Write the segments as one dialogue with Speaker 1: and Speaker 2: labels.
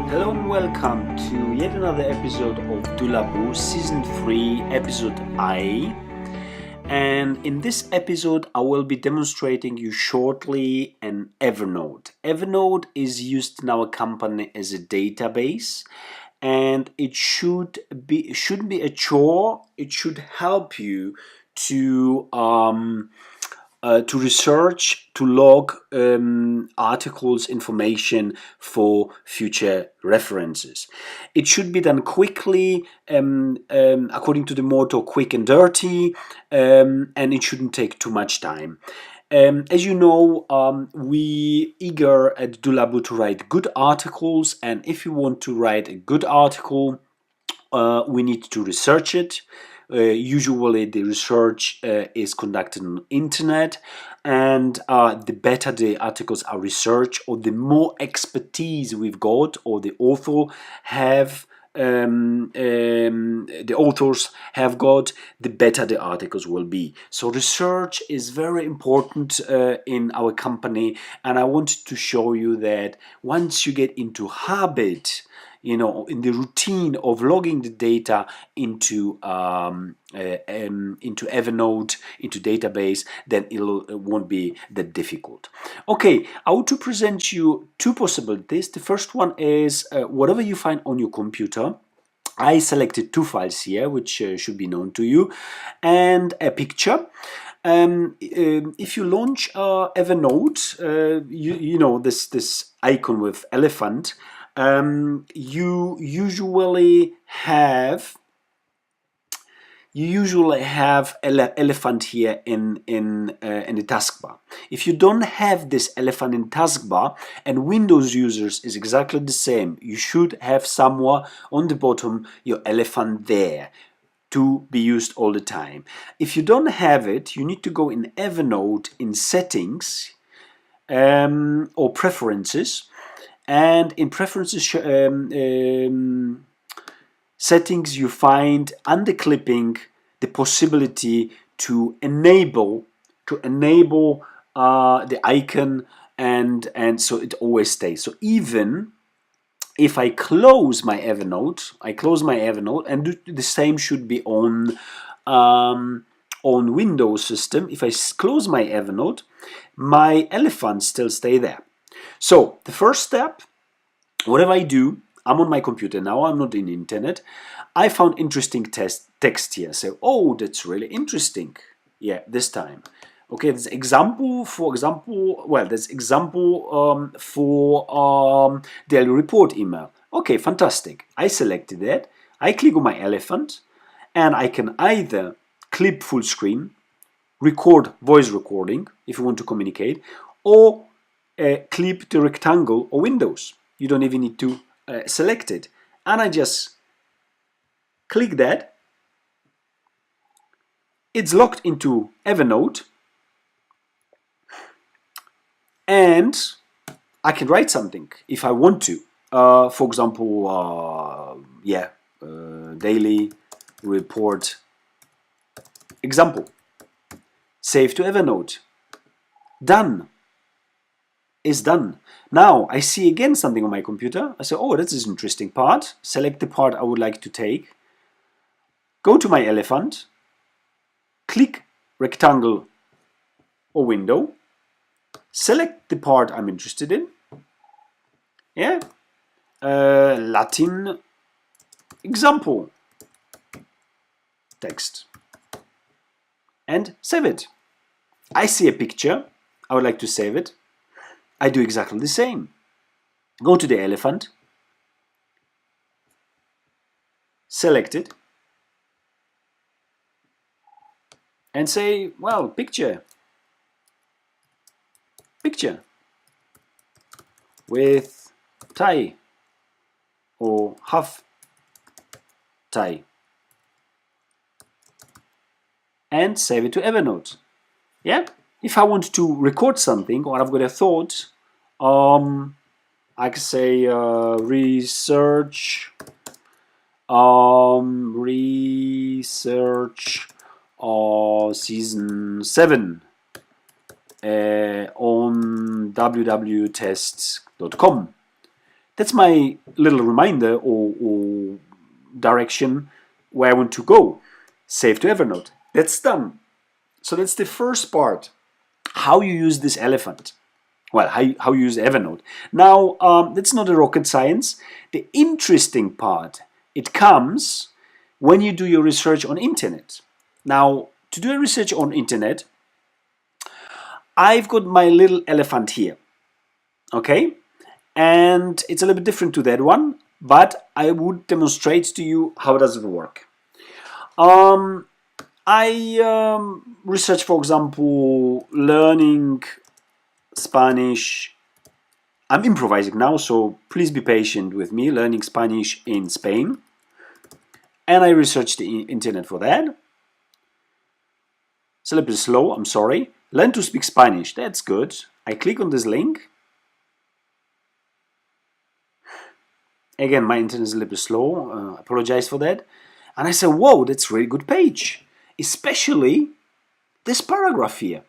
Speaker 1: Hello and welcome to yet another episode of DuLaBoo Season 3 Episode I. And in this episode I will be demonstrating you shortly an Evernote. Evernote is used in our company as a database, and it shouldn't be a chore. It should help you to research, to log articles, information for future references. It should be done quickly, according to the motto, quick and dirty, and it shouldn't take too much time. As you know, we eager at DuLaBoo to write good articles, and if you want to write a good article, we need to research it. Usually the research is conducted on the internet, and the better the articles are researched, or the more expertise we've got, or the authors have got, the better the articles will be. So research is very important in our company, and I wanted to show you that once you get into habit, in the routine of logging the data into Evernote, into database, then it won't be that difficult. Okay, I want to present you two possibilities. The first one is whatever you find on your computer. I selected two files here, which should be known to you, and a picture. If you launch Evernote, you know this icon with elephant. You usually have elephant here in the taskbar. If you don't have this elephant in taskbar, and Windows users is exactly the same, you should have somewhere on the bottom your elephant there to be used all the time. If you don't have it, you need to go in Evernote in settings or preferences. And in preferences settings, you find under clipping the possibility to enable the icon, and so it always stays. So even if I close my Evernote, and the same should be on Windows system. If I close my Evernote, my elephant still stay there. So the first step, whatever I do, I'm on my computer now, I'm not in the internet. I found interesting text here. So, oh, that's really interesting. Yeah, this time. Okay, there's example for daily report email. Okay, fantastic. I selected that. I click on my elephant, and I can either clip full screen, record voice recording if you want to communicate, or clip the rectangle or windows. You don't even need to select it. And I just click that. It's locked into Evernote. And I can write something if I want to. For example, daily report example. Save to Evernote. Done. Is done. Now I see again something on my computer. I say, oh, this is an interesting part. Select the part I would like to take. Go to my elephant. Click rectangle or window. Select the part I'm interested in. Yeah. Latin example. Text. And save it. I see a picture. I would like to save it. I do exactly the same. Go to the elephant, select it, and say, well, picture with tie or half tie, and save it to Evernote. Yeah. If I want to record something, or I've got a thought, I can say research season 7 on www.tests.com. That's my little reminder or direction where I want to go. Save to Evernote. That's done. So that's the first part. How you use this elephant. Well, how you use Evernote. Now, that's not a rocket science. The interesting part, it comes when you do your research on internet. Now, to do a research on internet, I've got my little elephant here. Okay? And it's a little bit different to that one, but I would demonstrate to you how does it work. I research, for example, learning Spanish. I'm improvising now, so please be patient with me. Learning Spanish in Spain. And I researched the internet for that. It's a little bit slow, I'm sorry. Learn to speak Spanish, that's good. I click on this link. Again, my internet is a little bit slow, I apologize for that. And I say, whoa, that's a really good page. Especially this paragraph here.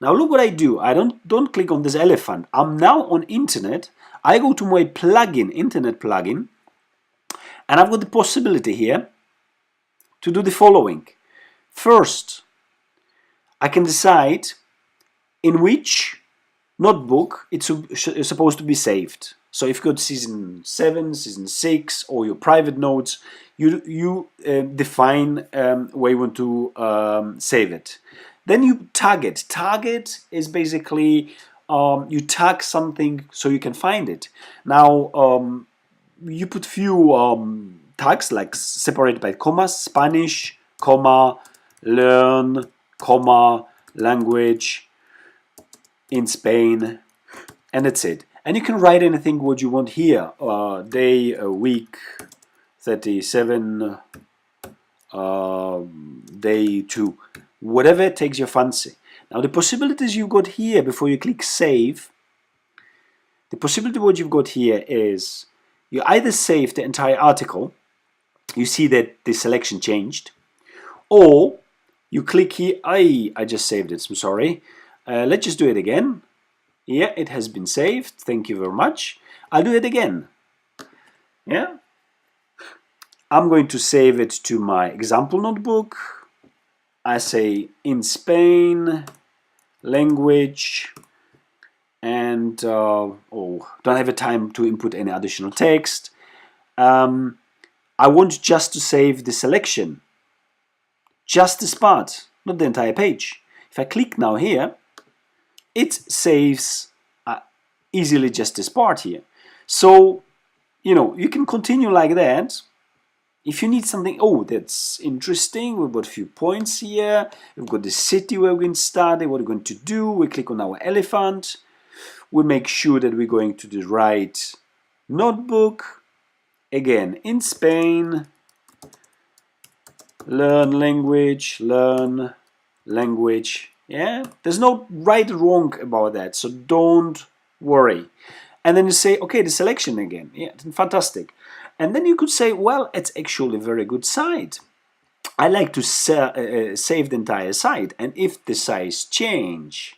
Speaker 1: Now look what I do. I don't click on this elephant. I'm now on internet. I go to my plugin, internet plugin, and I've got the possibility here to do the following. First, I can decide in which notebook it's supposed to be saved. So if you've got season 7, season 6, or your private notes, you define where you want to save it. Then you tag it. Target is basically you tag something so you can find it. Now you put few tags like separated by commas: Spanish, comma, learn, comma, language, in Spain, and that's it. And you can write anything what you want here. Day, week, 37, day 2. Whatever takes your fancy. Now the possibilities you've got here before you click save, the possibility what you've got here is you either save the entire article, you see that the selection changed, or you click here, I just saved it, I'm sorry. Let's just do it again. Yeah, it has been saved, thank you very much. I'll do it again. Yeah, I'm going to save it to my example notebook. I say in Spain, language, and don't have a time to input any additional text. I want just to save the selection, just this part, not the entire page. If I click now here, it saves easily just this part here. So, you know, you can continue like that. If you need something, oh, that's interesting, we've got a few points here, we've got the city where we're going to study, what we're going to do, we click on our elephant, we make sure that we're going to the right notebook, again, in Spain, learn language, yeah, there's no right or wrong about that, so don't worry. And then you say, okay, the selection again, yeah, fantastic. And then you could say, well, it's actually a very good site. I like to save the entire site, and if the size change,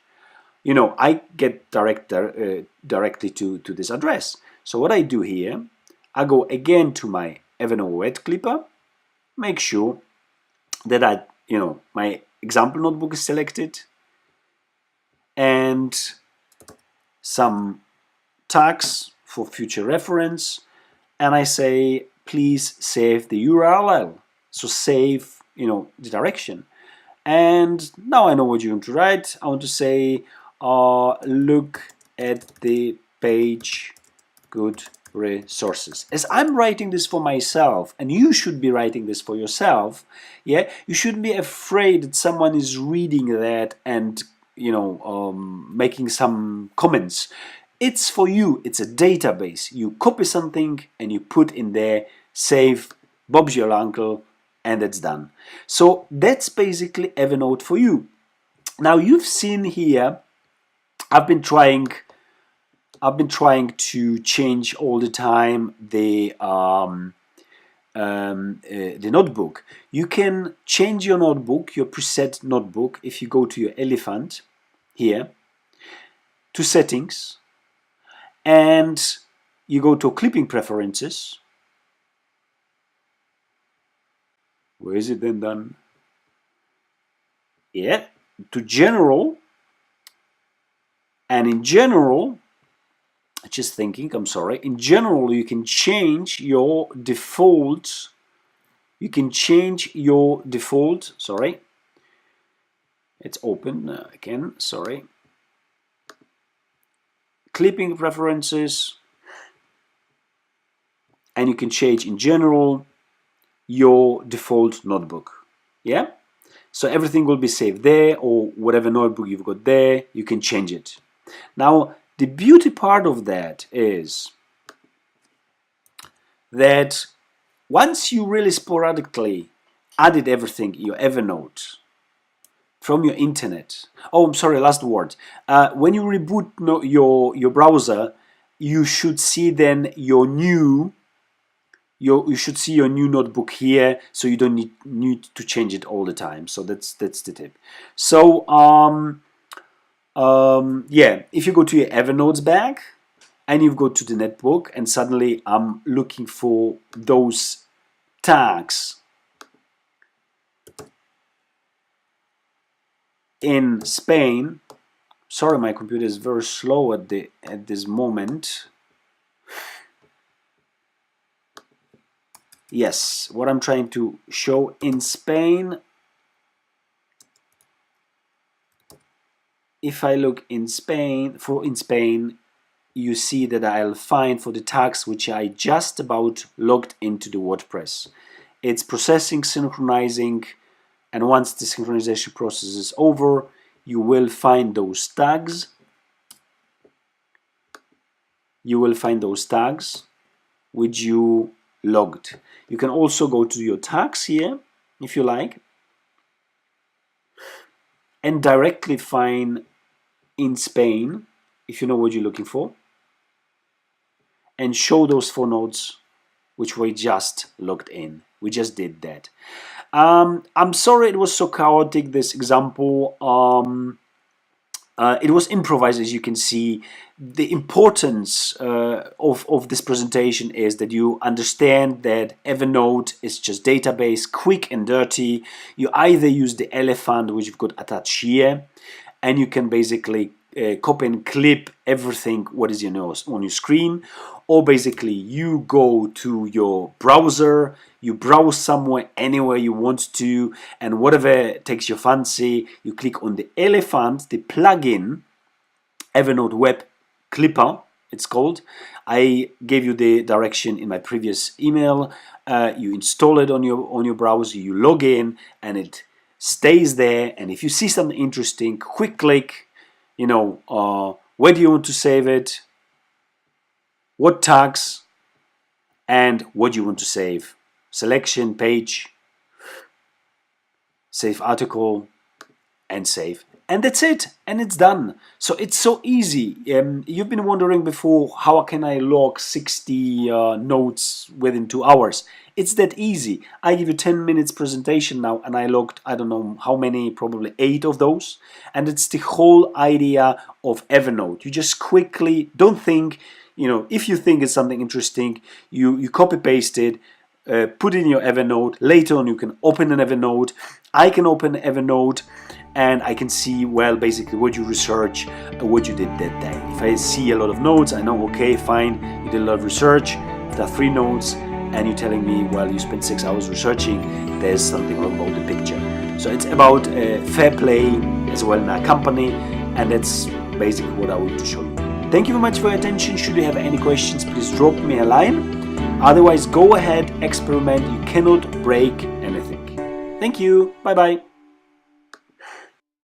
Speaker 1: you know, I get directly to this address. So what I do here, I go again to my Evernote Web Clipper, make sure that my example notebook is selected, and some tags for future reference. And I say, please save the URL. So save, the direction. And now I know what you want to write. I want to say, look at the page, good resources. As I'm writing this for myself, and you should be writing this for yourself, yeah, you shouldn't be afraid that someone is reading that and, making some comments. It's for you, it's a database. You copy something and you put in there, save, Bob's your uncle, and it's done. So that's basically Evernote for you. Now you've seen here, I've been trying to change all the time the notebook. You can change your notebook, your preset notebook, if you go to your elephant here, to settings, and you go to clipping preferences. Where is it then done? Yeah, to general. And in general, just thinking, I'm sorry, in general, you can change your default. You can change your default, sorry. It's open again, sorry. Clipping preferences. And you can change in general your default notebook. Yeah? So everything will be saved there, or whatever notebook you've got there, you can change it. Now, the beauty part of that is that once you really sporadically added everything in your Evernote from your internet, oh, I'm sorry, last word. When you reboot your browser, you should see then your new you should see your new notebook here, so you don't need to change it all the time. So that's the tip. So yeah, if you go to your Evernote bag and you go to the netbook, and suddenly I'm looking for those tags in Spain. Sorry, my computer is very slow at this moment. Yes, what I'm trying to show in Spain, if I look in Spain, you see that I'll find for the tags which I just about logged into the WordPress. It's processing, synchronizing, and once the synchronization process is over, you will find those tags. You will find those tags which you logged. You can also go to your tags here, if you like, and directly find in Spain, if you know what you're looking for, and show those 4 nodes which we just logged in. We just did that. I'm sorry it was so chaotic, this example. It was improvised, as you can see. The importance of this presentation is that you understand that Evernote is just database, quick and dirty. You either use the elephant, which you've got attached here, and you can basically copy and clip everything what is on your screen, or basically you go to your browser, you browse somewhere, anywhere you want to, and whatever takes your fancy, you click on the elephant, the plugin, Evernote Web Clipper, it's called. I gave you the direction in my previous email. You install it on your browser, you log in, and it stays there. And if you see something interesting, quick click, where do you want to save it, what tags, and what you want to save. Selection, page, save article, and save. And that's it, and it's done. So it's so easy. You've been wondering before, how can I log 60 notes within 2 hours? It's that easy. I give you 10 minutes presentation now, and I logged, I don't know how many, probably 8 of those. And it's the whole idea of Evernote. You just quickly, don't think, if you think it's something interesting, you copy paste it, put it in your Evernote. Later on, you can open an Evernote. I can open Evernote, and I can see, well, basically what you research, what you did that day. If I see a lot of notes, I know, okay, fine, you did a lot of research. If there are 3 notes, and you're telling me, well, you spent 6 hours researching, there's something wrong about the picture. So it's about fair play as well in our company, and that's basically what I want to show you. Thank you very much for your attention. Should you have any questions, please drop me a line. Otherwise, go ahead, experiment. You cannot break anything. Thank you. Bye-bye.